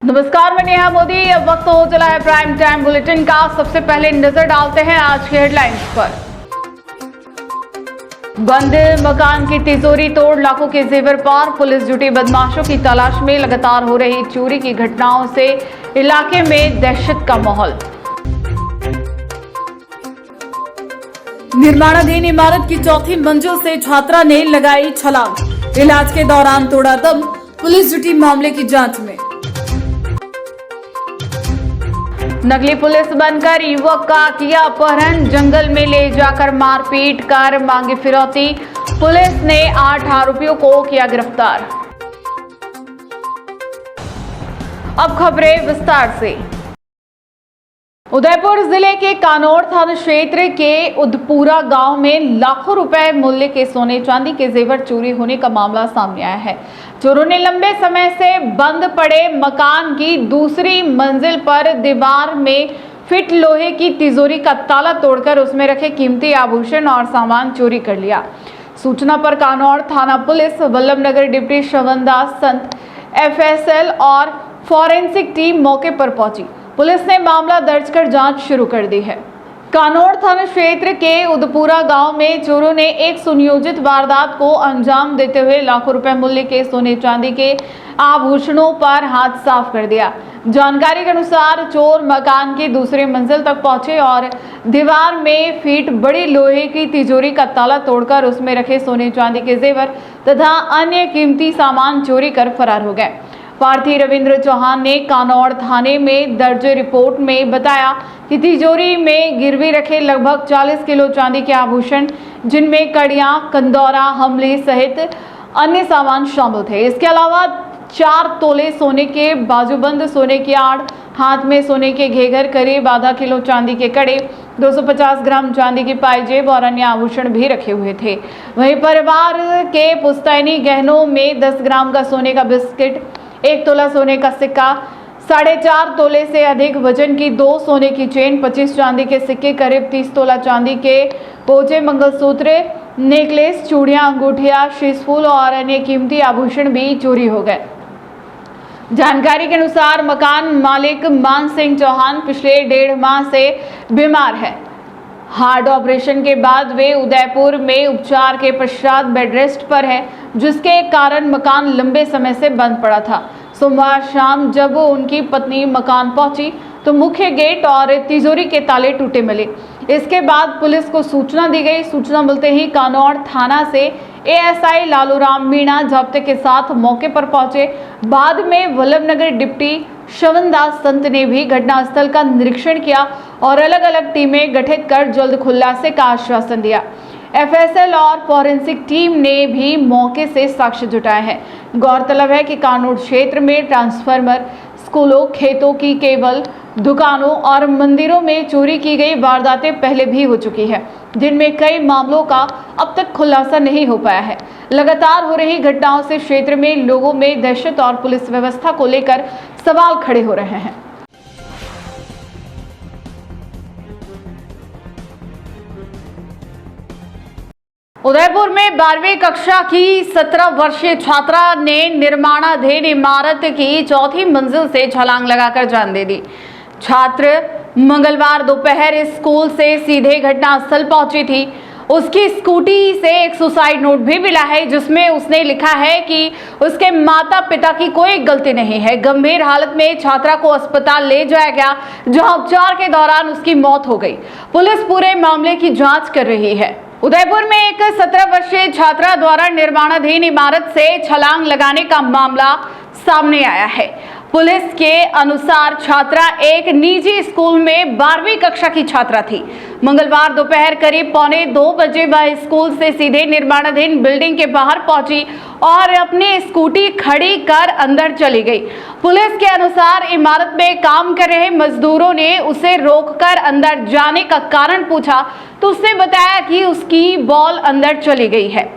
नमस्कार, मैं नेहा मोदी। अब वक्त हो चला है प्राइम टाइम बुलेटिन का। सबसे पहले नजर डालते हैं आज की हेडलाइंस पर। बंद मकान की तिजोरी तोड़ लाखों के जेवर पार, पुलिस जुटी बदमाशों की तलाश में। लगातार हो रही चोरी की घटनाओं से इलाके में दहशत का माहौल। निर्माणाधीन इमारत की चौथी मंजिल से छात्रा ने लगाई छलांग, इलाज के दौरान तोड़ा दम, पुलिस जुटी मामले की जांच में। नकली पुलिस बनकर युवक का किया अपहरण, जंगल में ले जाकर मारपीट कर मांगी फिरौती, पुलिस ने 8 आरोपियों को किया गिरफ्तार। अब खबरें विस्तार से। उदयपुर जिले के कानौड़ थाना क्षेत्र के उदपुरा गांव में लाखों रुपए मूल्य के सोने चांदी के जेवर चोरी होने का मामला सामने आया है। चोरों ने लंबे समय से बंद पड़े मकान की दूसरी मंजिल पर दीवार में फिट लोहे की तिजोरी का ताला तोड़कर उसमें रखे कीमती आभूषण और सामान चोरी कर लिया। सूचना पर कानौड़ थाना पुलिस, वल्लभनगर डिप्टी श्रवणदास संत, एफएसएल और फॉरेंसिक टीम मौके पर पहुंची। पुलिस ने मामला दर्ज कर जांच शुरू कर दी है। कानौड़ थाना क्षेत्र के उदपुरा गांव में चोरों ने एक सुनियोजित वारदात को अंजाम देते हुए लाखों रुपए मूल्य के सोने चांदी के आभूषणों पर हाथ साफ कर दिया। जानकारी के अनुसार चोर मकान की दूसरी मंजिल तक पहुंचे और दीवार में फीट बड़ी लोहे की तिजोरी का ताला तोड़कर उसमें रखे सोने चांदी के जेवर तथा अन्य कीमती सामान चोरी कर फरार हो गए। प्रार्थी रविंद्र चौहान ने कानौड़ थाने में दर्ज रिपोर्ट में बताया कि तिजोरी में गिरवी रखे लगभग 40 किलो चांदी के आभूषण, जिनमें कड़ियां, कंदौरा, हमली सहित अन्य सामान शामिल थे। इसके अलावा 4 तोले सोने के बाजूबंद, सोने की आड़, हाथ में सोने के घेघर, करीब आधा किलो चांदी के कड़े, 250 ग्राम चांदी की पायजेब और अन्य आभूषण भी रखे हुए थे। वहीं परिवार के पुश्तैनी गहनों में 10 ग्राम का सोने का बिस्किट, 1 तोला सोने का सिक्का, 4.5 तोले से अधिक वजन की 2 सोने की चेन, 25 चांदी के सिक्के, करीब 30 तोला चांदी के पोचे, मंगलसूत्र, नेकलेस, चूड़ियां, अंगूठियां, शीशफूल और अन्य कीमती आभूषण भी चोरी हो गए। जानकारी के अनुसार मकान मालिक मान सिंह चौहान पिछले 1.5 माह से बीमार है। हार्ट ऑपरेशन के बाद वे उदयपुर में उपचार के पश्चात बेड रेस्ट पर है, जिसके कारण मकान लंबे समय से बंद पड़ा था। सोमवार शाम जब उनकी पत्नी मकान पहुंची तो मुख्य गेट और तिजोरी के ताले टूटे मिले। इसके बाद पुलिस को सूचना दी गई। सूचना मिलते ही कानौड़ थाना से एएसआई लालूराम मीणा जाब्ते के साथ मौके पर पहुंचे। बाद में वल्लभनगर डिप्टी श्रवणदास संत ने भी घटनास्थल का निरीक्षण किया और अलग अलग टीमें गठित कर जल्द खुलासे का आश्वासन दिया। एफएसएल और फॉरेंसिक टीम ने भी मौके से साक्ष्य जुटाए हैं। गौरतलब है कि कानौड़ क्षेत्र में ट्रांसफार्मर, स्कूलों, खेतों की केबल, दुकानों और मंदिरों में चोरी की गई वारदातें पहले भी हो चुकी है, जिनमें कई मामलों का अब तक खुलासा नहीं हो पाया है। लगातार हो रही घटनाओं से क्षेत्र में लोगों में दहशत और पुलिस व्यवस्था को लेकर सवाल खड़े हो रहे हैं। उदयपुर में 12वीं कक्षा की 17 वर्षीय छात्रा ने निर्माणाधीन इमारत की चौथी मंजिल से छलांग लगाकर जान दे दी। छात्र मंगलवार दोपहर स्कूल से सीधे घटनास्थल पहुंची थी। उसकी स्कूटी से एक सुसाइड नोट भी मिला है, जिसमें उसने लिखा है कि उसके माता पिता की कोई गलती नहीं है। गंभीर हालत में छात्रा को अस्पताल ले जाया गया, जहां उपचार के दौरान उसकी मौत हो गई। पुलिस पूरे मामले की जांच कर रही है। उदयपुर में एक 17 वर्षीय छात्रा द्वारा निर्माणाधीन इमारत से छलांग लगाने का मामला सामने आया है। पुलिस के अनुसार छात्रा एक निजी स्कूल में 12वीं कक्षा की छात्रा थी। मंगलवार दोपहर करीब 1:45 बजे वह स्कूल से सीधे निर्माणाधीन बिल्डिंग के बाहर पहुंची और अपनी स्कूटी खड़ी कर अंदर चली गई। पुलिस के अनुसार इमारत में काम कर रहे मजदूरों ने उसे रोककर अंदर जाने का कारण पूछा तो उसने बताया कि उसकी बॉल अंदर चली गई है।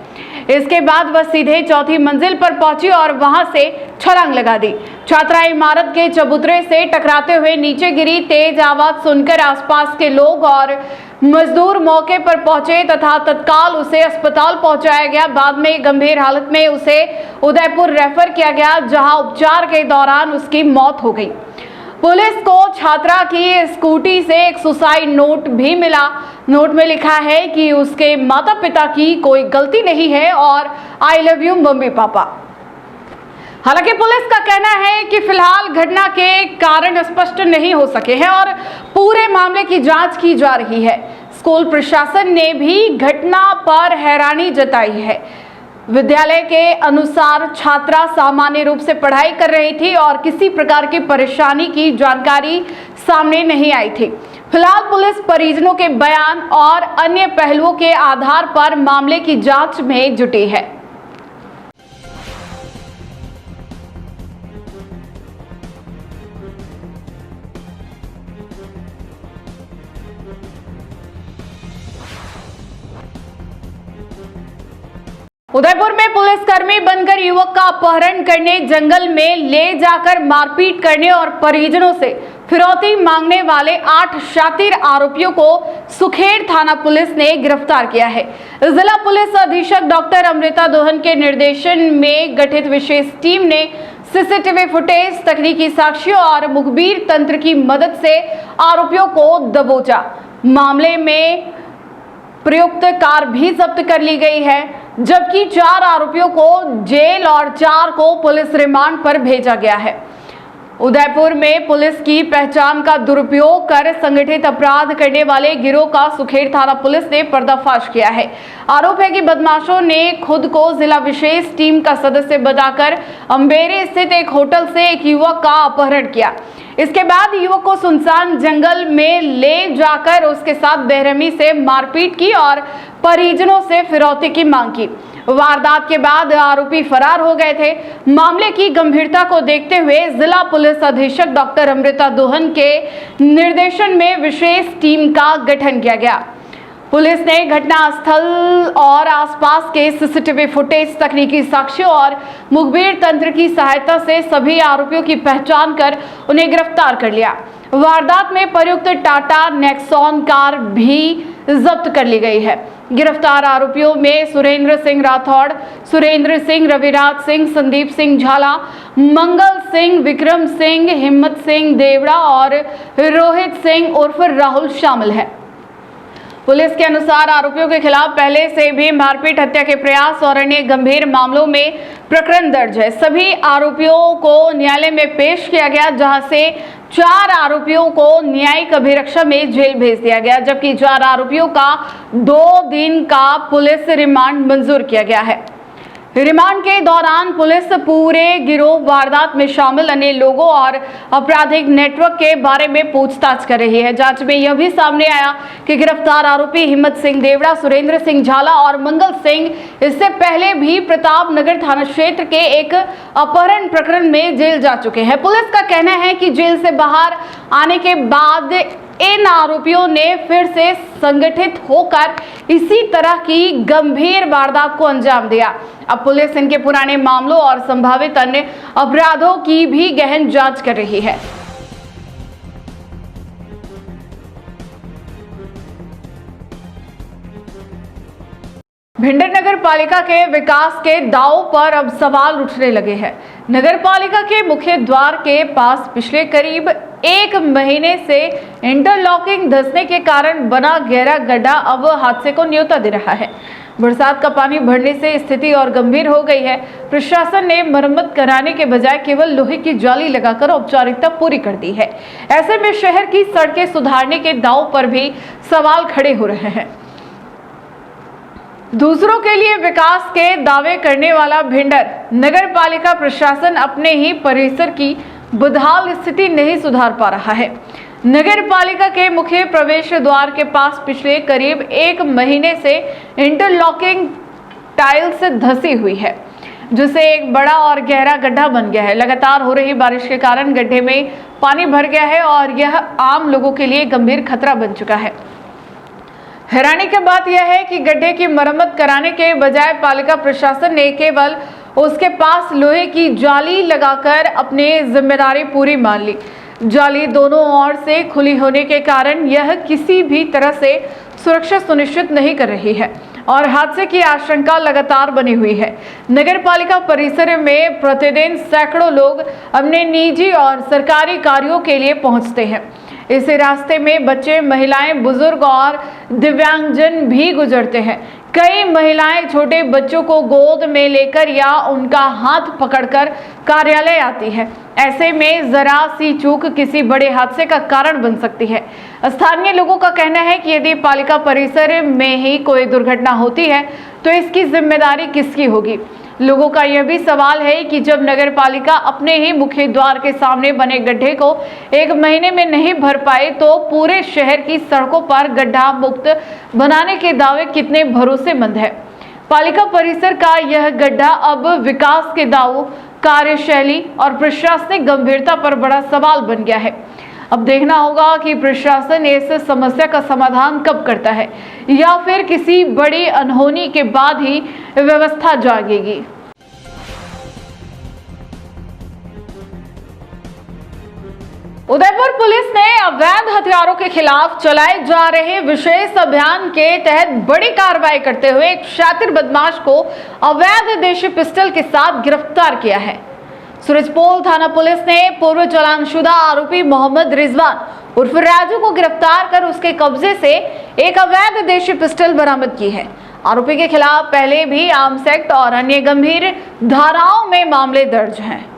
इसके बाद वह सीधे चौथी मंजिल पर पहुंची और वहां से छलांग लगा दी। छात्रा इमारत के चबूतरे से टकराते हुए नीचे गिरी। तेज आवाज सुनकर आसपास के लोग और मजदूर मौके पर पहुंचे तथा तत्काल उसे अस्पताल पहुंचाया गया। बाद में गंभीर हालत में उसे उदयपुर रेफर किया गया, जहां उपचार के दौरान उसकी मौत हो गई। पुलिस को छात्रा की स्कूटी से एक सुसाइड नोट भी मिला। नोट में लिखा है कि उसके माता पिता की कोई गलती नहीं है और I love you mummy papa. हालांकि पुलिस का कहना है कि फिलहाल घटना के कारण स्पष्ट नहीं हो सके हैं और पूरे मामले की जांच की जा रही है। स्कूल प्रशासन ने भी घटना पर हैरानी जताई है। विद्यालय के अनुसार छात्रा सामान्य रूप से पढ़ाई कर रही थी और किसी प्रकार की परेशानी की जानकारी सामने नहीं आई थी। फिलहाल पुलिस परिजनों के बयान और अन्य पहलुओं के आधार पर मामले की जांच में जुटी है। उदयपुर में पुलिसकर्मी बनकर युवक का अपहरण करने, जंगल में ले जाकर मारपीट करने और परिजनों से फिरौती मांगने वाले 8 शातिर आरोपियों को सुखेड़ थाना पुलिस ने गिरफ्तार किया है। जिला पुलिस अधीक्षक डॉक्टर अमृता दोहन के निर्देशन में गठित विशेष टीम ने सीसीटीवी फुटेज, तकनीकी साक्ष्यों और मुखबिर तंत्र की मदद से आरोपियों को दबोचा। मामले में प्रयुक्त कार भी जब्त कर ली गई है, जबकि 4 आरोपियों को जेल और 4 को पुलिस रिमांड पर भेजा गया है। उदयपुर में पुलिस की पहचान का दुरुपयोग कर संगठित अपराध करने वाले गिरोह का सुखेड़ थाना पुलिस ने पर्दाफाश किया है। आरोप है कि बदमाशों ने खुद को जिला विशेष टीम का सदस्य बताकर अंबेरे स्थित एक होटल से एक युवक का अपहरण किया। इसके बाद युवक को सुनसान जंगल में ले जाकर उसके साथ बेरहमी से मारपीट की और परिजनों से फिरौती की मांग की। वारदात के बाद आरोपी फरार हो गए थे। मामले की गंभीरता को देखते हुए जिला पुलिस अधीक्षक डॉक्टर अमृता दोहन के निर्देशन में विशेष टीम का गठन किया गया। पुलिस ने घटनास्थल और आसपास के सीसीटीवी फुटेज, तकनीकी साक्ष्यों और मुखबिर तंत्र की सहायता से सभी आरोपियों की पहचान कर उन्हें गिरफ्तार कर लिया। वारदात में प्रयुक्त टाटा नेक्सॉन कार भी जब्त कर ली गई है। गिरफ्तार आरोपियों में सुरेंद्र सिंह राठौड़, सुरेंद्र सिंह, रविराज सिंह, संदीप सिंह झाला, मंगल सिंह, विक्रम सिंह, हिम्मत सिंह देवड़ा और रोहित सिंह उर्फ राहुल शामिल है। पुलिस के अनुसार आरोपियों के खिलाफ पहले से भी मारपीट, हत्या के प्रयास और अन्य गंभीर मामलों में प्रकरण दर्ज है। सभी आरोपियों को न्यायालय में पेश किया गया, जहां से 4 आरोपियों को न्यायिक अभिरक्षा में जेल भेज दिया गया, जबकि 4 आरोपियों का 2 दिन का पुलिस रिमांड मंजूर किया गया है। रिमांड के दौरान पुलिस पूरे गिरोह, वारदात में शामिल अन्य लोगों और आपराधिक नेटवर्क के बारे में पूछताछ कर रही है। जांच में यह भी सामने आया कि गिरफ्तार आरोपी हिम्मत सिंह देवड़ा, सुरेंद्र सिंह झाला और मंगल सिंह इससे पहले भी प्रताप नगर थाना क्षेत्र के एक अपहरण प्रकरण में जेल जा चुके हैं। पुलिस का कहना है कि जेल से बाहर आने के बाद इन आरोपियों ने फिर से संगठित होकर इसी तरह की गंभीर वारदात को अंजाम दिया। अब पुलिस इनके पुराने मामलों और संभावित अन्य अपराधों की भी गहन जांच कर रही है। भिंडर नगर पालिका के विकास के दांव पर अब सवाल उठने लगे हैं। नगर पालिका के मुख्य द्वार के पास पिछले करीब 1 महीने से इंटरलॉकिंग धंसने के कारण बना गहरा गड्ढा अब हादसे को न्योता दे रहा है। बरसात का पानी भरने से स्थिति और गंभीर हो गई है। प्रशासन ने मरम्मत कराने के बजाय केवल लोहे की जाली लगाकर औपचारिकता पूरी कर दी है। ऐसे में शहर की सड़कें सुधारने के दांव पर भी सवाल खड़े हो रहे हैं। दूसरों के लिए विकास के दावे करने वाला भिंडर नगर पालिका प्रशासन अपने ही परिसर की बदहाल स्थिति नहीं सुधार पा रहा है। नगर पालिका के मुख्य प्रवेश द्वार के पास पिछले करीब 1 महीने से इंटरलॉकिंग टाइल्स धंसी हुई है, जिससे एक बड़ा और गहरा गड्ढा बन गया है। लगातार हो रही बारिश के कारण गड्ढे में पानी भर गया है और यह आम लोगों के लिए गंभीर खतरा बन चुका है। हैरानी की बात यह है कि गड्ढे की मरम्मत कराने के बजाय पालिका प्रशासन ने केवल उसके पास लोहे की जाली लगाकर अपनी जिम्मेदारी पूरी मान ली। जाली दोनों ओर से खुली होने के कारण यह किसी भी तरह से सुरक्षा सुनिश्चित नहीं कर रही है और हादसे की आशंका लगातार बनी हुई है। नगर पालिका परिसर में प्रतिदिन सैकड़ों लोग अपने निजी और सरकारी कार्यों के लिए पहुंचते हैं। इस रास्ते में बच्चे, महिलाएं, बुजुर्ग और दिव्यांगजन भी गुजरते हैं। कई महिलाएं छोटे बच्चों को गोद में लेकर या उनका हाथ पकड़कर कार्यालय आती है। ऐसे में जरा सी चूक किसी बड़े हादसे का कारण बन सकती है। स्थानीय लोगों का कहना है कि यदि पालिका परिसर में ही कोई दुर्घटना होती है तो इसकी जिम्मेदारी किसकी होगी। लोगों का यह भी सवाल है कि जब नगर पालिका अपने ही मुख्य द्वार के सामने बने गड्ढे को 1 महीने में नहीं भर पाए तो पूरे शहर की सड़कों पर गड्ढा मुक्त बनाने के दावे कितने भरोसेमंद है। पालिका परिसर का यह गड्ढा अब विकास के दावों, कार्यशैली और प्रशासनिक गंभीरता पर बड़ा सवाल बन गया है। अब देखना होगा कि प्रशासन इस समस्या का समाधान कब करता है या फिर किसी बड़ी अनहोनी के बाद ही व्यवस्था जागेगी। उदयपुर पुलिस ने अवैध हथियारों के खिलाफ चलाए जा रहे विशेष अभियान के तहत बड़ी कार्रवाई करते हुए एक शातिर बदमाश को अवैध देशी पिस्टल के साथ गिरफ्तार किया है। सूरजपोल थाना पुलिस ने पूर्व चालानशुदा आरोपी मोहम्मद रिजवान उर्फ राजू को गिरफ्तार कर उसके कब्जे से एक अवैध देशी पिस्टल बरामद की है। आरोपी के खिलाफ पहले भी आर्म्स एक्ट और अन्य गंभीर धाराओं में मामले दर्ज हैं।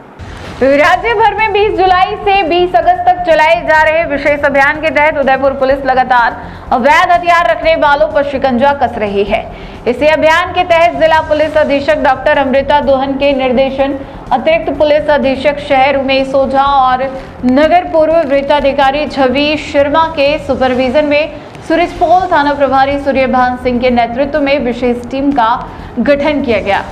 राज्य भर में 20 जुलाई से 20 अगस्त तक चलाए जा रहे विशेष अभियान के तहत उदयपुर पुलिस लगातार अवैध हथियार रखने वालों पर शिकंजा कस रही है। इसी अभियान के तहत जिला पुलिस अधीक्षक डॉक्टर अमृता दोहन के निर्देशन, अतिरिक्त पुलिस अधीक्षक शहर उमेश ओझा और नगर पूर्व वृत्ताधिकारी छवि शर्मा के सुपरविजन में सूरजपोल थाना प्रभारी सूर्यभान सिंह के नेतृत्व में विशेष टीम का गठन किया गया।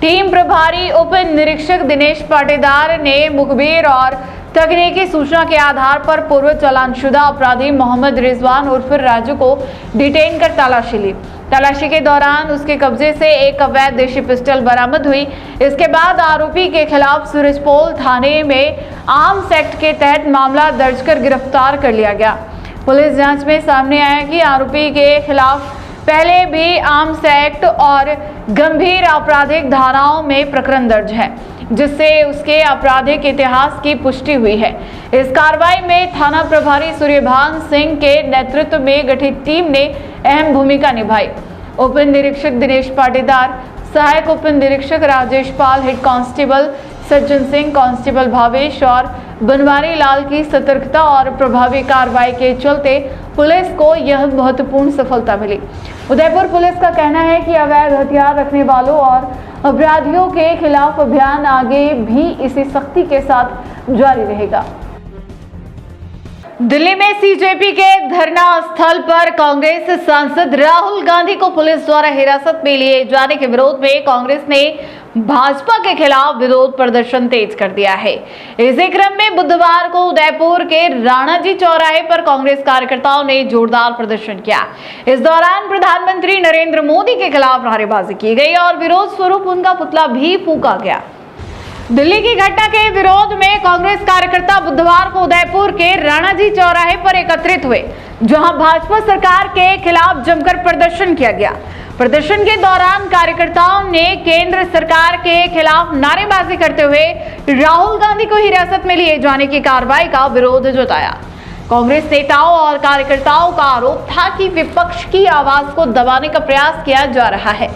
टीम प्रभारी उप निरीक्षक दिनेश पाटीदार ने मुखबिर और तकनीकी सूचना के आधार पर पूर्व चालानशुदा अपराधी मोहम्मद रिजवान उर्फ राजू को डिटेन कर तलाशी ली। तलाशी के दौरान उसके कब्जे से एक अवैध देशी पिस्टल बरामद हुई। इसके बाद आरोपी के खिलाफ सूरजपोल थाने में आर्म्स एक्ट के तहत मामला दर्ज कर गिरफ्तार कर लिया गया। पुलिस जांच में सामने आया कि आरोपी के खिलाफ पहले भी आर्म्स एक्ट और गंभीर आपराधिक धाराओं में प्रकरण दर्ज है, जिससे उसके आपराधिक इतिहास की पुष्टि हुई है। इस कार्रवाई में थाना प्रभारी सूर्यभान सिंह के नेतृत्व में गठित टीम ने अहम भूमिका निभाई। उप निरीक्षक दिनेश पाटीदार, सहायक उप निरीक्षक राजेश पाल, head constable Sajjan Singh, constable Bhavesh और बनवारी लाल की सतर्कता और प्रभावी कार्रवाई के चलते पुलिस को यह महत्वपूर्ण सफलता मिली। उदयपुर पुलिस का कहना है कि अवैध हथियार रखने वालों और अपराधियों के खिलाफ अभियान आगे भी इसी सख्ती के साथ जारी रहेगा। दिल्ली में सीजेपी के धरना स्थल पर कांग्रेस सांसद राहुल गांधी को पुलिस द्वारा हिरासत में लिए जाने के विरोध में कांग्रेस ने भाजपा के खिलाफ विरोध प्रदर्शन तेज कर दिया है। इसी क्रम में बुधवार को उदयपुर के राणाजी चौराहे पर कांग्रेस कार्यकर्ताओं ने जोरदार प्रदर्शन किया। इस दौरान प्रधानमंत्री नरेंद्र मोदी के खिलाफ नारेबाजी की गई और विरोध स्वरूप उनका पुतला भी फूंका गया। दिल्ली की घटना के विरोध में कांग्रेस कार्यकर्ता बुधवार को उदयपुर के राणाजी चौराहे पर एकत्रित हुए, जहां भाजपा सरकार के खिलाफ जमकर प्रदर्शन किया गया। प्रदर्शन के दौरान कार्यकर्ताओं ने केंद्र सरकार के खिलाफ नारेबाजी करते हुए राहुल गांधी को हिरासत में लिए जाने की कार्रवाई का विरोध जताया। कांग्रेस नेताओं और कार्यकर्ताओं का आरोप था कि विपक्ष की आवाज को दबाने का प्रयास किया जा रहा है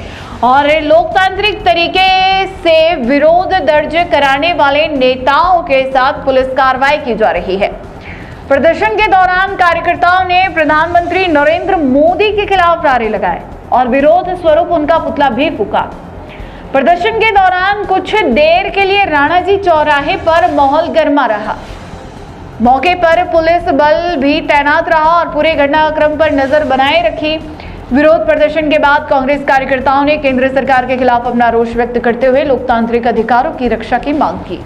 और लोकतांत्रिक तरीके से विरोध दर्ज कराने वाले नेताओं के साथ पुलिस कार्रवाई की जा रही है। प्रदर्शन के दौरान कार्यकर्ताओं ने प्रधानमंत्री नरेंद्र मोदी के खिलाफ नारे लगाए और विरोध स्वरूप उनका पुतला भी फूंका। प्रदर्शन के दौरान कुछ देर के लिए राणाजी चौराहे पर माहौल गर्मा रहा। मौके पर पुलिस बल भी तैनात रहा और पूरे घटनाक्रम पर नजर बनाए रखी। विरोध प्रदर्शन के बाद कांग्रेस कार्यकर्ताओं ने केंद्र सरकार के खिलाफ अपना रोष व्यक्त करते हुए लोकतांत्रिक अधिकारों की रक्षा की मांग की।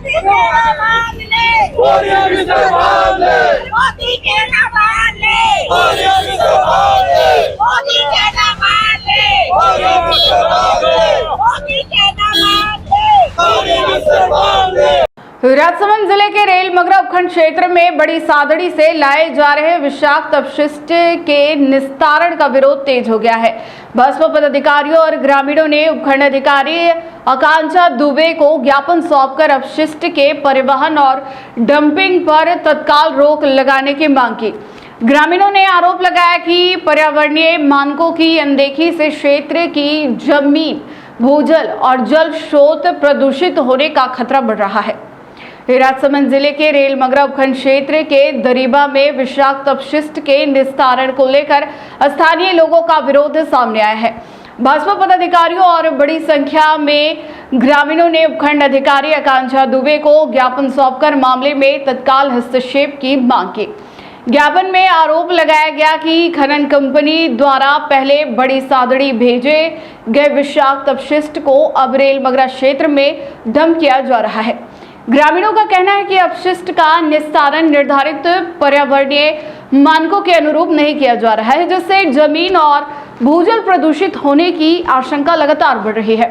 मोदी के नाम ले, मोदी के नाम ले, मोदी के नाम ले, मोदी के नाम ले, मोदी के नाम ले, मोदी के नाम ले, मोदी के नाम ले। मोदी के नाम ले। राजसमंद जिले के रेल मगरा उपखंड क्षेत्र में बड़ी सादड़ी से लाए जा रहे विषाक्त अपशिष्ट के निस्तारण का विरोध तेज हो गया है। भाजपा पदाधिकारियों और ग्रामीणों ने उपखंड अधिकारी आकांक्षा दुबे को ज्ञापन सौंपकर अपशिष्ट के परिवहन और डंपिंग पर तत्काल रोक लगाने की मांग की। ग्रामीणों ने आरोप लगाया कि पर्यावरणीय मानकों की अनदेखी से क्षेत्र की जमीन, भूजल और जल स्रोत प्रदूषित होने का खतरा बढ़ रहा है। राजसमंद जिले के रेल मगरा उपखंड क्षेत्र के दरीबा में विषाक्त अपशिष्ट के निस्तारण को लेकर स्थानीय लोगों का विरोध सामने आया है। भाजपा पदाधिकारियों और बड़ी संख्या में ग्रामीणों ने उपखंड अधिकारी आकांक्षा दुबे को ज्ञापन सौंपकर मामले में तत्काल हस्तक्षेप की मांग की। ज्ञापन में आरोप लगाया गया कि खनन कंपनी द्वारा पहले बड़ी सादड़ी भेजे गए विषाक्त अपशिष्ट को अब रेल मगरा क्षेत्र में डंप किया जा रहा है। ग्रामीणों का कहना है कि अपशिष्ट का निस्तारण निर्धारित पर्यावरणीय मानकों के अनुरूप नहीं किया जा रहा है, जिससे जमीन और भूजल प्रदूषित होने की आशंका लगातार बढ़ रही है।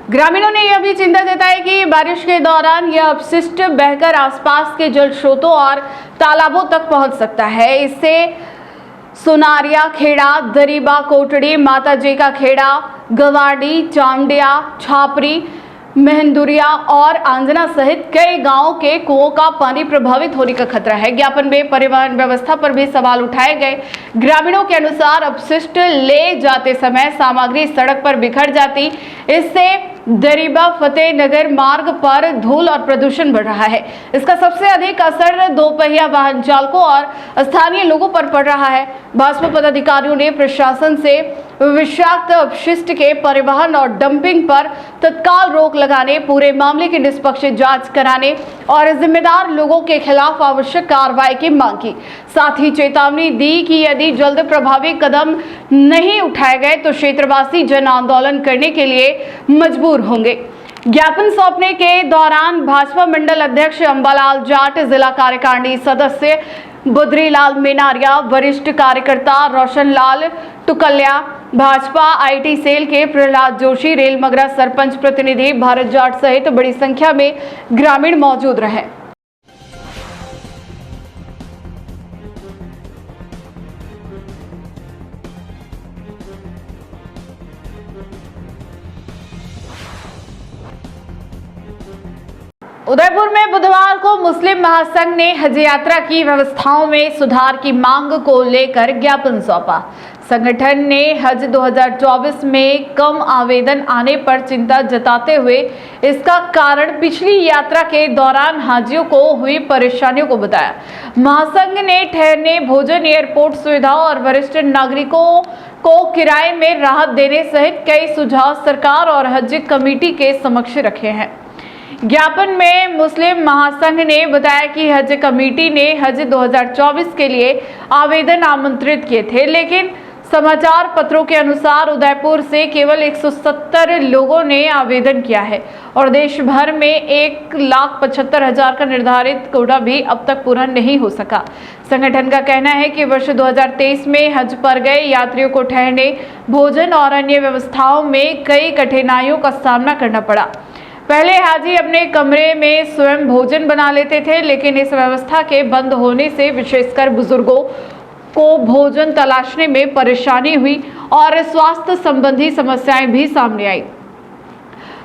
ग्रामीणों ने यह भी चिंता जताई कि बारिश के दौरान यह अपशिष्ट बहकर आसपास के जल स्रोतों और तालाबों तक पहुंच सकता है। इससे सुनारिया खेड़ा, दरीबा, कोटड़ी, माताजी का खेड़ा, गवाड़ी, चांडिया, छापरी, मेहंदुरिया और आंजना सहित कई गांवों के कुओं का पानी प्रभावित होने का खतरा है। ज्ञापन में परिवहन व्यवस्था पर भी सवाल उठाए गए। ग्रामीणों के अनुसार अपशिष्ट ले जाते समय सामग्री सड़क पर बिखर जाती, इससे दरीबा फतेहनगर मार्ग पर धूल और प्रदूषण बढ़ रहा है। इसका सबसे अधिक असर दोपहिया वाहन चालकों और स्थानीय लोगों पर पड़ रहा है। भाजपा पदाधिकारियों ने प्रशासन से विषाक्त अपशिष्ट के परिवहन और डंपिंग पर तत्काल रोक लगाने, पूरे मामले की निष्पक्ष जांच कराने और जिम्मेदार लोगों के खिलाफ आवश्यक कार्रवाई की मांग की। साथ ही चेतावनी दी कि यदि जल्द प्रभावी कदम नहीं उठाए गए तो क्षेत्रवासी जन आंदोलन करने के लिए मजबूर होंगे। ज्ञापन सौंपने के दौरान भाजपा मंडल अध्यक्ष अंबालाल जाट, जिला कार्यकारिणी सदस्य बद्रीलाल मेनारिया, वरिष्ठ कार्यकर्ता रोशनलाल टुकलिया, भाजपा आईटी सेल के प्रहलाद जोशी, रेल मगरा सरपंच प्रतिनिधि भारत जाट सहित बड़ी संख्या में ग्रामीण मौजूद रहे। उदयपुर में बुधवार को मुस्लिम महासंघ ने हज यात्रा की व्यवस्थाओं में सुधार की मांग को लेकर ज्ञापन सौंपा। संगठन ने हज 2024 में कम आवेदन आने पर चिंता जताते हुए इसका कारण पिछली यात्रा के दौरान हाजियों को हुई परेशानियों को बताया। महासंघ ने ठहरने, भोजन, एयरपोर्ट सुविधाओं और वरिष्ठ नागरिकों को किराए में राहत देने सहित कई सुझाव सरकार और हज कमेटी के समक्ष रखे हैं। ज्ञापन में मुस्लिम महासंघ ने बताया कि हज कमेटी ने हज 2024 के लिए आवेदन आमंत्रित किए थे, लेकिन समाचार पत्रों के अनुसार उदयपुर से केवल 170 लोगों ने आवेदन किया है और देश भर में 1,75,000 का निर्धारित कोटा भी अब तक पूरा नहीं हो सका। संगठन का कहना है कि वर्ष 2023 में हज पर गए यात्रियों को ठहरने, भोजन और अन्य व्यवस्थाओं में कई कठिनाइयों का सामना करना पड़ा। पहले हाजी अपने कमरे में स्वयं भोजन बना लेते थे, लेकिन इस व्यवस्था के बंद होने से विशेषकर बुजुर्गों को भोजन तलाशने में परेशानी हुई और स्वास्थ्य संबंधी समस्याएं भी सामने आई।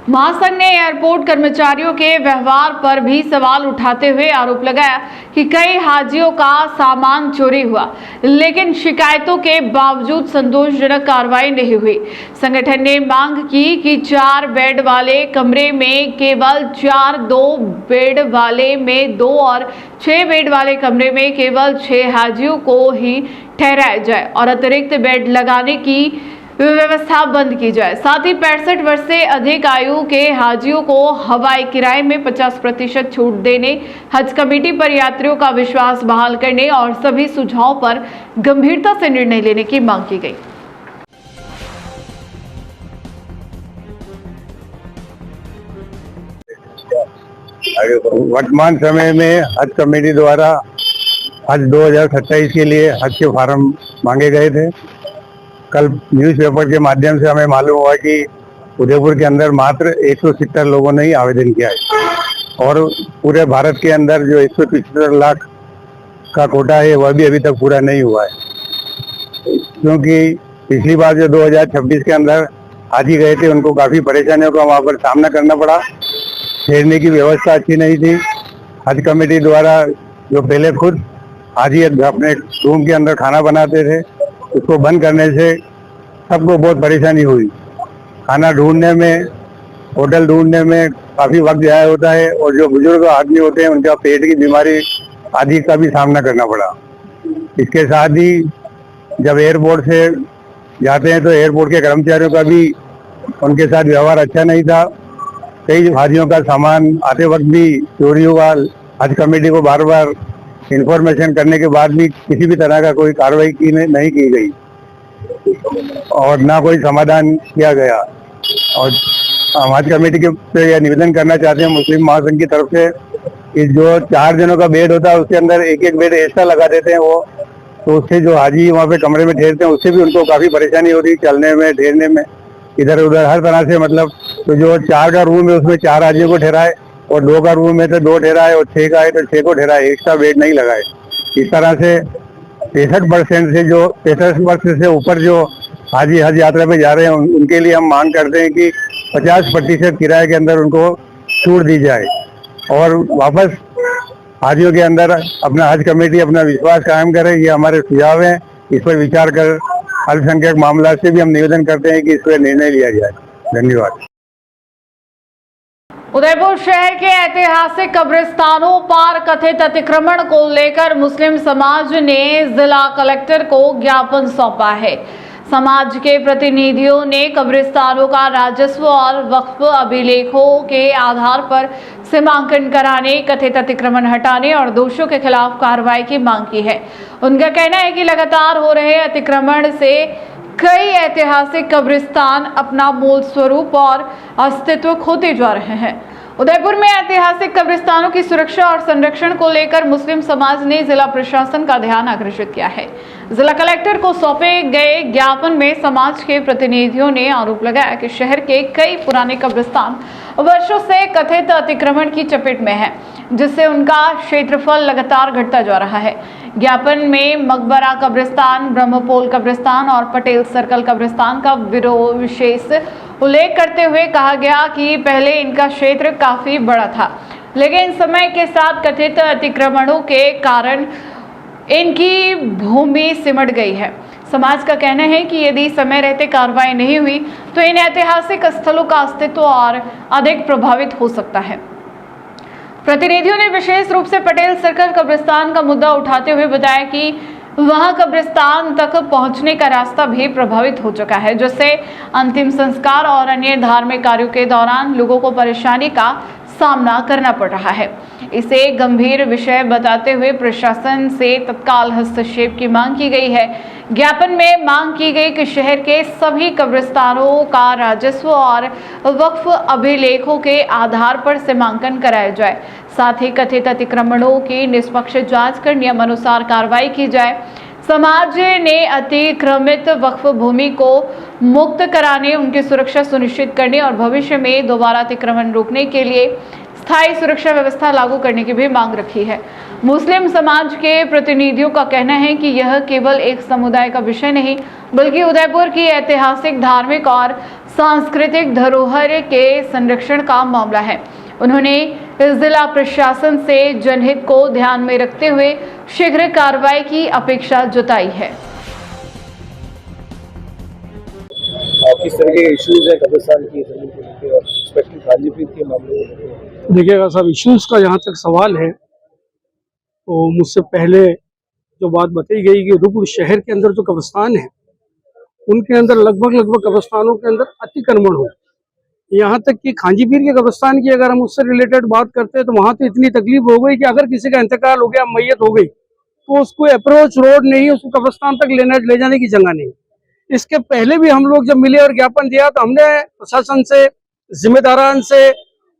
महासंघ ने एयरपोर्ट कर्मचारियों के व्यवहार पर भी सवाल उठाते हुए आरोप लगाया कि कई हाजियों का सामान चोरी हुआ, लेकिन शिकायतों के बावजूद संतोषजनक कार्रवाई नहीं हुई। संगठन ने मांग की कि 4 बेड वाले कमरे में केवल 4, 2 बेड वाले में 2 और 6 बेड वाले कमरे में केवल 6 हाजियों को ही ठहराया जाए और अतिरिक्त बेड लगाने की व्यवस्था बंद की जाए। साथ ही 65 वर्ष से अधिक आयु के हाजियों को हवाई किराए में 50% छूट देने, हज कमेटी पर यात्रियों का विश्वास बहाल करने और सभी सुझावों पर गंभीरता से निर्णय लेने की मांग की गई। वर्तमान समय में हज कमेटी द्वारा हज 2027 के लिए हज के फार्म मांगे गए थे। कल न्यूज़पेपर के माध्यम से हमें मालूम हुआ कि उदयपुर के अंदर मात्र 170 लोगों ने ही आवेदन किया है और पूरे भारत के अंदर जो 175 लाख का कोटा है वह भी अभी तक पूरा नहीं हुआ है, क्योंकि पिछली बार जो 2026 के अंदर हाजी गए थे उनको काफ़ी परेशानियों का वहाँ पर सामना करना पड़ा। ठहरने की व्यवस्था अच्छी नहीं थी। हज कमेटी द्वारा जो पहले खुद हाजी अपने रूम के अंदर खाना बनाते थे, उसको बंद करने से सबको बहुत परेशानी हुई। खाना ढूंढने में, होटल ढूंढने में काफ़ी वक्त ज़ाया होता है और जो बुजुर्ग आदमी होते हैं उनका पेट की बीमारी आदि का भी सामना करना पड़ा। इसके साथ ही जब एयरपोर्ट से जाते हैं तो एयरपोर्ट के कर्मचारियों का भी उनके साथ व्यवहार अच्छा नहीं था। कई हाजियों का सामान आते वक्त भी चोरी हुआ। हज कमेटी को बार बार इंफॉर्मेशन करने के बाद भी किसी भी तरह का कोई कार्रवाई नहीं की गई और ना कोई समाधान किया गया। और हम हज कमेटी के पे यह निवेदन करना चाहते हैं मुस्लिम महासंघ की तरफ से कि जो 4 जनों का बेड होता है उसके अंदर एक बेड एक्स्ट्रा लगा देते हैं वो, तो उससे जो हाजी वहाँ पे कमरे में ठहरते हैं उससे भी उनको काफ़ी परेशानी होती है चलने में, ठहरने में, इधर उधर हर तरह से। मतलब तो जो 4 का रूम है उसमें 4 हाजियों को ठहराए और 2 का रूम है तो 2 ठहराए और 6 का है तो 6 को ठहराए, एक्स्ट्रा बेड नहीं लगाए। इस तरह से 63% से जो 63% से ऊपर जो हाजी हज यात्रा पे जा रहे हैं उनके लिए हम मांग करते हैं कि 50% किराए के अंदर उनको छूट दी जाए और वापस हाजियों के अंदर अपना हज कमेटी अपना विश्वास कायम करे। ये हमारे सुझाव हैं। इस पर विचार कर अल्पसंख्यक मामला से भी हम निवेदन करते हैं कि इस पर निर्णय लिया जाए। धन्यवाद। उदयपुर शहर के ऐतिहासिक कब्रिस्तानों पर कथित अतिक्रमण को लेकर मुस्लिम समाज ने जिला कलेक्टर को ज्ञापन सौंपा है। समाज के प्रतिनिधियों ने कब्रिस्तानों का राजस्व और वक्फ अभिलेखों के आधार पर सीमांकन कराने, कथित अतिक्रमण हटाने और दोषियों के खिलाफ कार्रवाई की मांग की है। उनका कहना है कि लगातार हो रहे अतिक्रमण से कई ऐतिहासिक कब्रिस्तान अपना मूल स्वरूप और अस्तित्व खोते जा रहे हैं। उदयपुर में ऐतिहासिक कब्रिस्तानों की सुरक्षा और संरक्षण को लेकर मुस्लिम समाज ने जिला प्रशासन का ध्यान आकर्षित किया है। जिला कलेक्टर को सौंपे गए ज्ञापन में समाज के प्रतिनिधियों ने आरोप लगाया कि शहर के कई पुराने कब्रिस्तान वर्षों से कथित अतिक्रमण की चपेट में है, जिससे उनका क्षेत्रफल लगातार घटता जा रहा है। ज्ञापन में मकबरा कब्रिस्तान, ब्रह्मपोल कब्रिस्तान और पटेल सर्कल कब्रिस्तान का विशेष उल्लेख करते हुए कहा गया कि पहले इनका क्षेत्र काफी बड़ा था, लेकिन समय के साथ कथित अतिक्रमणों के कारण इनकी भूमि सिमट गई है। समाज का कहना है कि यदि समय रहते कार्रवाई नहीं हुई तो इन ऐतिहासिक स्थलों का अस्तित्व और अधिक प्रभावित हो सकता है। प्रतिनिधियों ने विशेष रूप से पटेल सर्कल कब्रिस्तान का मुद्दा उठाते हुए बताया कि वहां कब्रिस्तान तक पहुंचने का रास्ता भी प्रभावित हो चुका है, जिससे अंतिम संस्कार और अन्य धार्मिक कार्यों के दौरान लोगों को परेशानी का सामना करना पड़ रहा है। इसे गंभीर विषय बताते हुए प्रशासन से तत्काल हस्तक्षेप की मांग की गई है। ज्ञापन में मांग की गई कि शहर के सभी कब्रिस्तानों का राजस्व और वक्फ अभिलेखों के आधार पर सीमांकन कराया जाए, साथ ही कथित अतिक्रमणों की निष्पक्ष जांच कर नियमानुसार कार्रवाई की जाए। समाज ने अतिक्रमित वक्फ भूमि को मुक्त कराने, उनकी सुरक्षा सुनिश्चित करने और भविष्य में दोबारा अतिक्रमण रोकने के लिए स्थायी सुरक्षा व्यवस्था लागू करने की भी मांग रखी है। मुस्लिम समाज के प्रतिनिधियों का कहना है कि यह केवल एक समुदाय का विषय नहीं, बल्कि उदयपुर की ऐतिहासिक, धार्मिक और सांस्कृतिक धरोहर के संरक्षण का मामला है। उन्होंने जिला प्रशासन से जनहित को ध्यान में रखते हुए शीघ्र कार्रवाई की अपेक्षा जताई है। किस तरह के इश्यूज है कब्रिस्तान की और स्पेशली खालीपीर के मामले में? देखिएगा साहब, इश्यूज का जहाँ तक सवाल है तो मुझसे पहले जो बात बताई गई कि उदयपुर शहर के अंदर जो कब्रिस्तान है उनके अंदर लगभग कब्रिस्तानों के अंदर अतिक्रमण हो। यहाँ तक कि खांजीपीर के कब्रिस्तान की अगर हम उससे रिलेटेड बात करते हैं तो वहाँ तो इतनी तकलीफ हो गई कि अगर किसी का इंतकाल हो गया, मैयत हो गई, तो उसको अप्रोच रोड नहीं, उसको कब्रिस्तान तक ले जाने की जगह नहीं। इसके पहले भी हम लोग जब मिले और ज्ञापन दिया तो हमने प्रशासन से, जिम्मेदारान से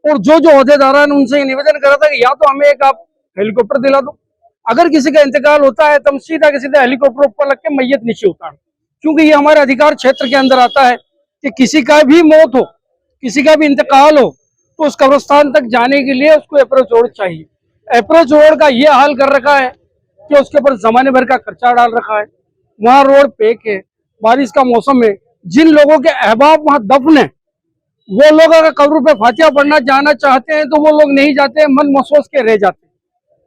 और जो अहदेदार ने उनसे निवेदन करा था कि या तो हमें एक आप हेलीकॉप्टर दिला दो, अगर किसी का इंतकाल होता है तो हम सीधा के सीधा हेलीकॉप्टर ऊपर लग के मैयत नीचे उतार, क्योंकि ये हमारे अधिकार क्षेत्र के अंदर आता है कि किसी का भी मौत हो, किसी का भी इंतकाल हो, तो उस कब्रिस्तान तक जाने के लिए उसको अप्रोच रोड चाहिए। अप्रोच रोड का ये हाल कर रखा है कि उसके ऊपर जमाने भर का खर्चा डाल रखा है। वहाँ रोड पेक है, बारिश का मौसम है, जिन लोगों के अहबाब वहाँ दफन है, वो लोग अगर कब्र पे फातिहा पढ़ना जाना चाहते हैं तो वो लोग नहीं जाते, मन महसूस के रह जाते हैं।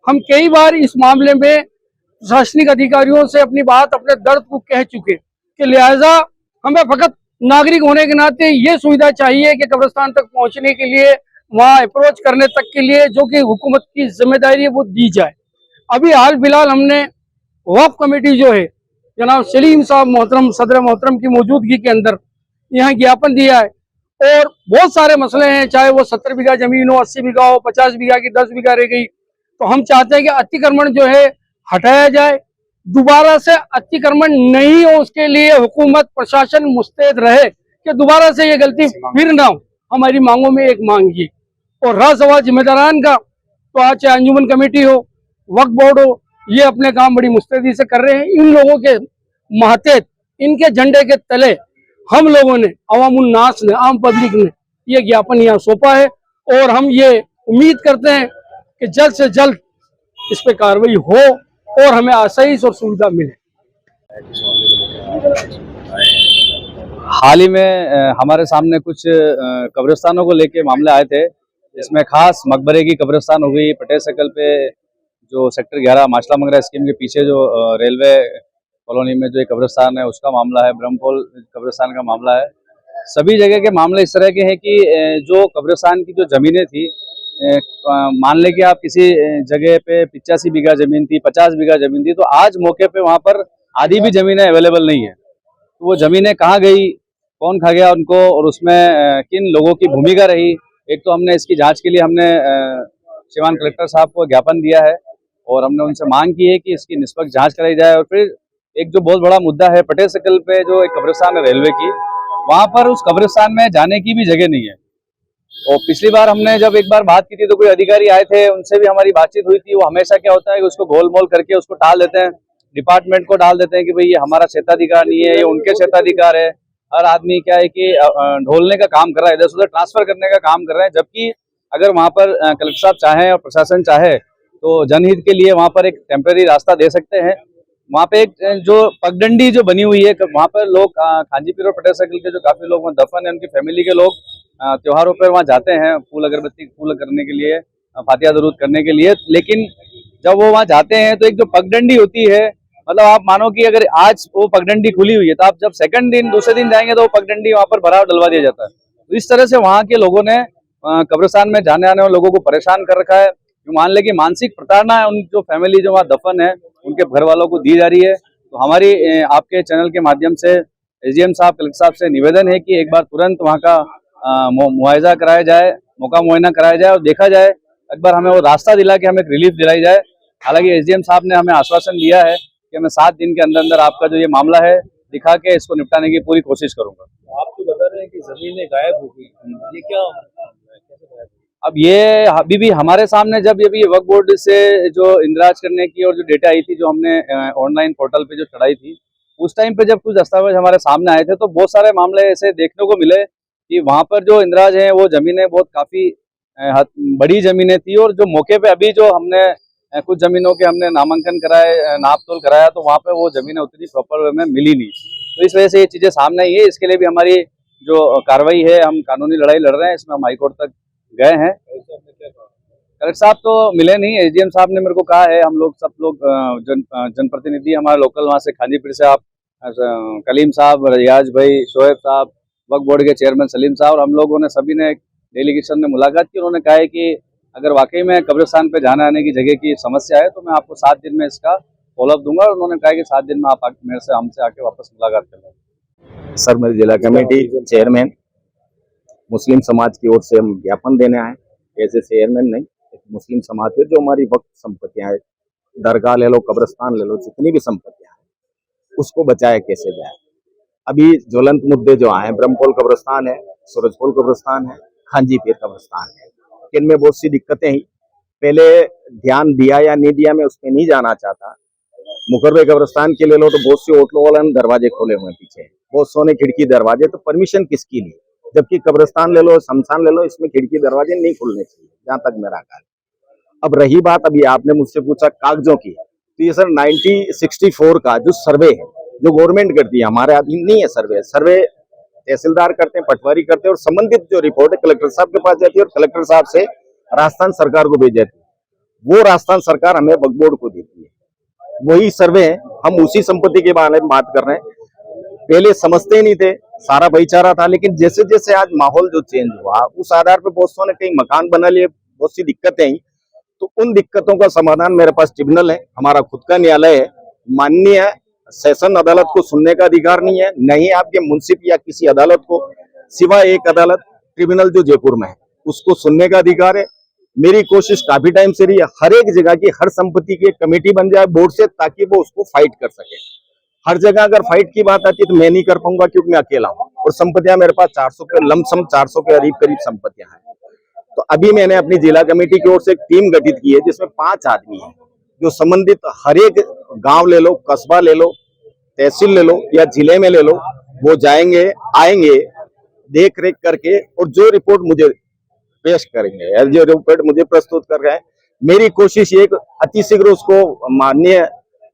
हम कई बार इस मामले में प्रशासनिक अधिकारियों से अपनी बात, अपने दर्द को कह चुके कि लिहाजा हमें फकत नागरिक होने के नाते ये सुविधा चाहिए कि कब्रिस्तान तक पहुंचने के लिए, वहां अप्रोच करने तक के लिए जो कि हुकूमत की जिम्मेदारी है वो दी जाए। अभी हाल फिलहाल हमने वक्फ कमेटी जो है जनाब सलीम साहब मोहतरम सदर मोहतरम की मौजूदगी के अंदर यहाँ ज्ञापन दिया है, और बहुत सारे मसले हैं, चाहे वो 70 बीघा जमीन हो, 80 बीघा हो, 50 बीघा की 10 बीघा रह गई, तो हम चाहते हैं कि अतिक्रमण जो है हटाया जाए, दोबारा से अतिक्रमण नहीं हो, उसके लिए हुकूमत प्रशासन मुस्तैद रहे कि दोबारा से ये गलती फिर ना हो। हमारी मांगों में एक मांग ये, और रहा सवाल जिम्मेदारान का, तो आज चाहे अंजुमन कमेटी हो, वक्फ बोर्ड हो, ये अपने काम बड़ी मुस्तैदी से कर रहे हैं। इन लोगों के महतेत, इनके झंडे के तले हम लोगों ने, अवामुल नास ने, आम पब्लिक ने ये ज्ञापन यहाँ सौंपा है, और हम ये उम्मीद करते हैं कि जल्द से जल्द इस पे कार्रवाई हो और हमें आसाइश और सुविधा मिले। हाल ही में हमारे सामने कुछ कब्रिस्तानों को लेके मामले आए थे, इसमें खास मकबरे की कब्रिस्तान हो गई, पटेल सर्कल पे जो सेक्टर 11 माशला मंगरा स्कीम के पीछे जो रेलवे कॉलोनी में जो एक कब्रिस्तान है उसका मामला है, ब्रह्मपोल कब्रिस्तान का मामला है। सभी जगह के मामले इस तरह के हैं कि जो कब्रिस्तान की जो ज़मीनें थी, मान लें कि आप किसी जगह पे 85 बीघा ज़मीन थी, 50 बीघा ज़मीन थी, तो आज मौके पे वहाँ पर आधी भी ज़मीनें अवेलेबल नहीं है। तो वो ज़मीनें कहाँ गई, कौन खा गया उनको, और उसमें किन लोगों की भूमिका रही, एक तो हमने इसकी जांच के लिए हमने सीवान कलेक्टर साहब को ज्ञापन दिया है, और हमने उनसे मांग की है कि इसकी निष्पक्ष जांच कराई जाए। और फिर एक जो बहुत बड़ा मुद्दा है, पटेल सर्कल पे जो एक कब्रिस्तान है रेलवे की, वहाँ पर उस कब्रिस्तान में जाने की भी जगह नहीं है। और पिछली बार हमने जब एक बार बात की थी तो कोई अधिकारी आए थे, उनसे भी हमारी बातचीत हुई थी। वो हमेशा क्या होता है कि उसको गोल मोल करके उसको टाल देते हैं, डिपार्टमेंट को डाल देते हैं कि भाई ये हमारा क्षेत्राधिकार नहीं है, ये उनके क्षेत्राधिकार है। हर आदमी क्या है कि ढोलने का काम कर रहा है, इधर से उधर ट्रांसफर करने का काम कर रहे हैं। जबकि अगर वहाँ पर कलेक्टर साहब चाहें और प्रशासन चाहे तो जनहित के लिए वहाँ पर एक टेम्परेरी रास्ता दे सकते हैं। वहाँ पे एक जो पगडंडी जो बनी हुई है, वहाँ पर लोग खांजीपीर और पटेल सर्कल के जो काफी लोग वहाँ दफन है, उनकी फैमिली के लोग त्योहारों पर वहाँ जाते हैं फूल अगरबत्ती फूल करने के लिए, फातिहा दरूद करने के लिए। लेकिन जब वो वहाँ जाते हैं तो एक जो पगडंडी होती है, मतलब आप मानो कि अगर आज वो पगडंडी खुली हुई है तो आप जब सेकंड दिन दूसरे दिन जाएंगे तो वो पगडंडी वहाँ पर भराव डलवा दिया जाता है। तो इस तरह से वहाँ के लोगों ने कब्रिस्तान में जाने आने वाले लोगों को परेशान कर रखा है। मान ले कि मानसिक प्रताड़ना है उन जो फैमिली जो वहाँ दफन है उनके घर वालों को दी जा रही है। तो हमारी आपके चैनल के माध्यम से एसडीएम साहब कलेक्टर साहब से निवेदन है कि एक बार तुरंत वहाँ का मुआयजा कराया जाए, मौका मुआयना कराया जाए और देखा जाए, एक बार हमें वो रास्ता दिला के हमें रिलीफ दिलाई जाए। हालांकि एसडीएम साहब ने हमें आश्वासन दिया है कि मैं 7 दिन के अंदर अंदर आपका जो ये मामला है दिखा के इसको निपटाने की पूरी कोशिश करूंगा। आप तो बता रहे हैं कि जमीनें गायब हो गई, ये क्या कैसे गायब? अब ये अभी भी हमारे सामने जब ये वक्फ बोर्ड से जो इंदराज करने की और जो डेटा आई थी, जो हमने ऑनलाइन पोर्टल पे जो चढ़ाई थी, उस टाइम पे जब कुछ दस्तावेज हमारे सामने आए थे तो बहुत सारे मामले ऐसे देखने को मिले कि वहाँ पर जो इंदराज हैं वो जमीनें बहुत काफ़ी बड़ी ज़मीनें थी, और जो मौके पे अभी जो हमने कुछ ज़मीनों के हमने नामांकन कराए, नाप तोल कराया, तो वहाँ पे वो ज़मीनें उतनी प्रॉपर वे में मिली नहीं। तो इस वजह से ये चीज़ें सामने आई है। इसके लिए भी हमारी जो कार्रवाई है, हम कानूनी लड़ाई लड़ रहे हैं, इसमें हम हाईकोर्ट तक गए हैं। कलेक्टर साहब तो मिले नहीं, एसडीएम साहब ने मेरे को कहा है, हम लोग सब लोग जनप्रतिनिधि हमारे लोकल वहाँ से खाजीपीर से आप कलीम साहब, रियाज भाई, शोएब साहब, वक्फ बोर्ड के चेयरमैन सलीम साहब, और हम लोगों ने सभी ने डेलीगेशन में मुलाकात की। उन्होंने कहा है कि अगर वाकई में कब्रिस्तान पे जाने आने की जगह की समस्या है तो मैं आपको 7 दिन में इसका फॉलोअप दूंगा। और उन्होंने कहा कि 7 दिन में आप मेरे से हमसे आके वापस मुलाकात कर लें। सर, मेरी जिला कमेटी चेयरमैन मुस्लिम समाज की ओर से हम ज्ञापन देने आए, एज ए चेयरमैन नहीं, मुस्लिम समाज के जो हमारी वक्त संपत्तियां हैं, दरगाह ले लो, कब्रिस्तान ले लो, जितनी भी संपत्तियां हैं उसको बचाया कैसे जाए। अभी ज्वलंत मुद्दे जो आए, ब्रह्मपोल कब्रिस्तान है, सूरजपोल कब्रिस्तान है, खांजीपीर कब्रिस्तान है, कि इनमें बहुत सी दिक्कतें ही पहले ध्यान दिया या नहीं दिया, मैं उसमें नहीं जाना चाहता। मुकरबे कब्रिस्तान के ले लो तो बहुत सी होटलों वालों ने दरवाजे खोले हुए हैं पीछे, बहुत सोने खिड़की दरवाजे, तो परमिशन किसकी ली? जबकि कब्रिस्तान ले लो, शमशान ले लो, इसमें खिड़की दरवाजे नहीं खुलने चाहिए, जहां तक मेरा ख्याल। अब रही बात, अभी आपने मुझसे पूछा कागजों की, तो ये सर 1964 का जो सर्वे है, जो गवर्नमेंट करती है, हमारे अधीन नहीं है सर्वे। सर्वे तहसीलदार करते हैं, पटवारी करते हैं, और संबंधित जो रिपोर्ट है कलेक्टर साहब के पास जाती है, और कलेक्टर साहब से राजस्थान सरकार को भेज जाती है। वो राजस्थान सरकार हमें वक्फ बोर्ड को देती है, वही सर्वे है। हम उसी संपत्ति के बारे में बात कर रहे हैं। पहले समझते ही नहीं थे, सारा भाईचारा था, लेकिन जैसे जैसे आज माहौल जो चेंज हुआ, उस आधार पर बहुत सौ ने कई मकान बना लिए, बहुत सी दिक्कतें आई। तो उन दिक्कतों का समाधान मेरे पास ट्रिब्यूनल है, हमारा खुद का न्यायालय है। माननीय सेशन अदालत को सुनने का अधिकार नहीं है, नहीं आपके मुंसिफ या किसी अदालत को, सिवाय एक अदालत ट्रिब्यूनल जो जयपुर में है, उसको सुनने का अधिकार है। मेरी कोशिश काफी टाइम से रही है, हर एक जगह की हर संपत्ति की एक कमेटी बन जाए बोर्ड से, ताकि वो उसको फाइट कर सके। हर जगह अगर फाइट की बात आती है तो मैं नहीं कर पाऊंगा, क्योंकि मैं अकेला हूँ, और संपत्तियां मेरे पास 400 के लमसम 400 के करीब संपत्तियां हैं। तो अभी मैंने अपनी जिला कमेटी की ओर से एक टीम गठित की है, जिसमें 5 आदमी हैं, जो संबंधित हर एक गांव ले लो, कस्बा ले लो, तहसील ले लो या जिले में ले लो, वो जाएंगे, आएंगे, देख रेख करके, और जो रिपोर्ट मुझे पेश करेंगे, जो रिपोर्ट मुझे प्रस्तुत कर रहे हैं, मेरी कोशिश ये अति शीघ्र उसको माननीय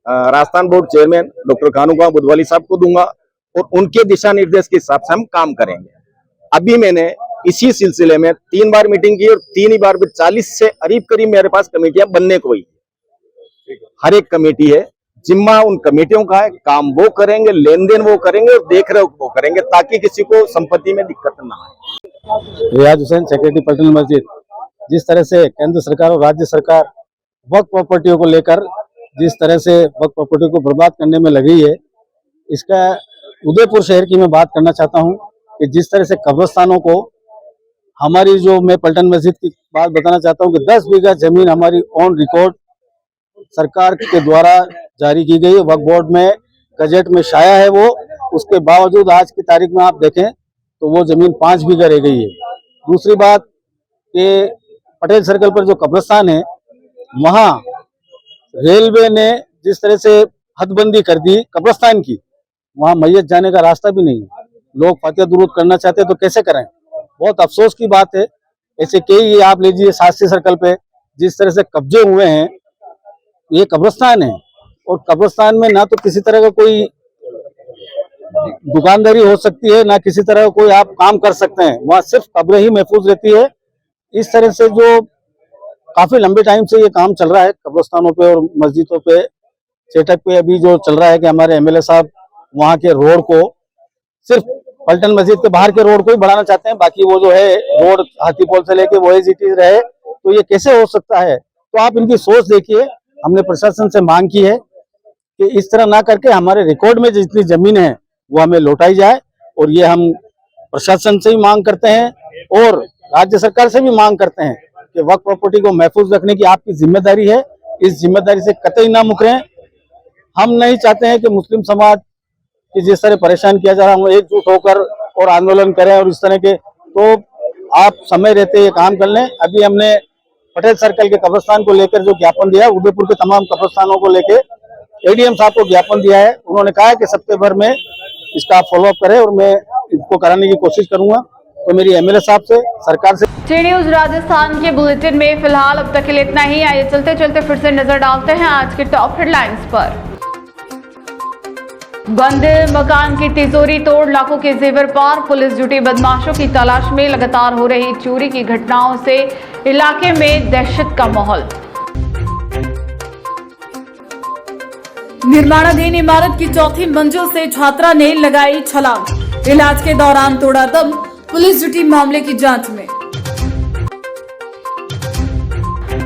Rajasthan board chairman doctor Kanuka Budhwali साहब को दूंगा, और उनके दिशा निर्देश के हिसाब से हम काम करेंगे। अभी मैंने इसी सिलसिले में 3 बार मीटिंग की, और 3 ही बार में 40 से करीब मेरे पास कमेटियां बनने को हुई। हर एक कमेटी है, जिम्मा उन कमेटियों का है, काम वो करेंगे, लेन देन वो करेंगे, और देख रेख वो करेंगे, ताकि किसी को संपत्ति में दिक्कत ना आए। रियाज हुसैन, सेक्रेटरी पलटन मस्जिद। जिस तरह से केंद्र सरकार और राज्य सरकार वक्फ प्रॉपर्टियों को लेकर जिस तरह से वक्फ प्रॉपर्टी को बर्बाद करने में लगी है, इसका उदयपुर शहर की मैं बात करना चाहता हूं कि जिस तरह से कब्रिस्तानों को हमारी, जो मैं पलटन मस्जिद की बात बताना चाहता हूं कि 10 बीघा जमीन हमारी ऑन रिकॉर्ड सरकार के द्वारा जारी की गई है, वक्फ बोर्ड में गजट में शाया है वो, उसके बावजूद आज की तारीख में आप देखें तो वो जमीन 5 बीघा रह गई है। दूसरी बात कि पटेल सर्कल पर जो कब्रिस्तान है, वहाँ रेलवे ने जिस तरह से हदबंदी कर दी कब्रिस्तान की, वहाँ मैयत जाने का रास्ता भी नहीं है। लोग फातिहा दुरूद करना चाहते हैं तो कैसे करें? बहुत अफसोस की बात है। ऐसे कई, आप लीजिए शास्त्री सर्कल पे जिस तरह से कब्जे हुए हैं, ये कब्रिस्तान है, और कब्रिस्तान में ना तो किसी तरह का कोई दुकानदारी हो सकती है, ना किसी तरह का कोई आप काम कर सकते हैं, वहाँ सिर्फ कब्रें ही महफूज रहती है। इस तरह से जो काफी लंबे टाइम से ये काम चल रहा है कब्रिस्तानों पे और मस्जिदों पे सेटअप पे, अभी जो चल रहा है कि हमारे एमएलए साहब वहाँ के रोड को सिर्फ पलटन मस्जिद के बाहर के रोड को ही बढ़ाना चाहते हैं, बाकी वो जो है रोड हाथीपोल से लेके वो एज इट इज रहे, तो ये कैसे हो सकता है? तो आप इनकी सोच देखिए। हमने प्रशासन से मांग की है कि इस तरह ना करके हमारे रिकॉर्ड में जितनी जमीन है वो हमें लौटाई जाए, और ये हम प्रशासन से भी मांग करते हैं और राज्य सरकार से भी मांग करते हैं कि वक्फ प्रॉपर्टी को महफूज रखने की आपकी जिम्मेदारी है, इस जिम्मेदारी से कतई ना मुकरें। हम नहीं चाहते हैं कि मुस्लिम समाज की जिस तरह परेशान किया जा रहा है, हम एकजुट होकर और आंदोलन करें और इस तरह के, तो आप समय रहते ये काम कर लें। अभी हमने पटेल सर्कल के कब्रिस्तान को लेकर जो ज्ञापन दिया है, उदयपुर के तमाम कब्रिस्तानों को लेकर एडीएम साहब को ज्ञापन दिया है। उन्होंने कहा है कि सप्ताह भर में इसका फॉलोअप करें, और मैं इसको कराने की कोशिश करूंगा। तो मेरी एमएलए साहब से, सरकार से। टी न्यूज राजस्थान के बुलेटिन में फिलहाल अब तक के लिए इतना ही। आइए चलते चलते फिर से नजर डालते हैं आज के टॉप हेडलाइंस पर। बंद मकान की तिजोरी तोड़ लाखों के जेवर पार, पुलिस ड्यूटी बदमाशों की तलाश में। लगातार हो रही चोरी की घटनाओं से इलाके में दहशत का माहौल। निर्माणाधीन इमारत की चौथी मंजिल से छात्रा ने लगाई छलांग, इलाज के दौरान तोड़ा दम, पुलिस ड्यूटी मामले की जांच में।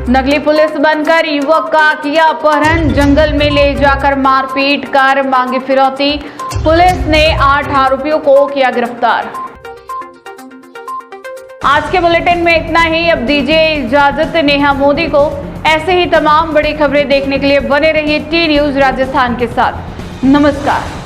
नकली पुलिस बनकर युवक का किया अपहरण, जंगल में ले जाकर मारपीट कर मांगी फिरौती, पुलिस ने 8 आरोपियों को किया गिरफ्तार। आज के बुलेटिन में इतना ही। अब दीजिए इजाजत नेहा मोदी को। ऐसे ही तमाम बड़ी खबरें देखने के लिए बने रहिए टी न्यूज राजस्थान के साथ। नमस्कार।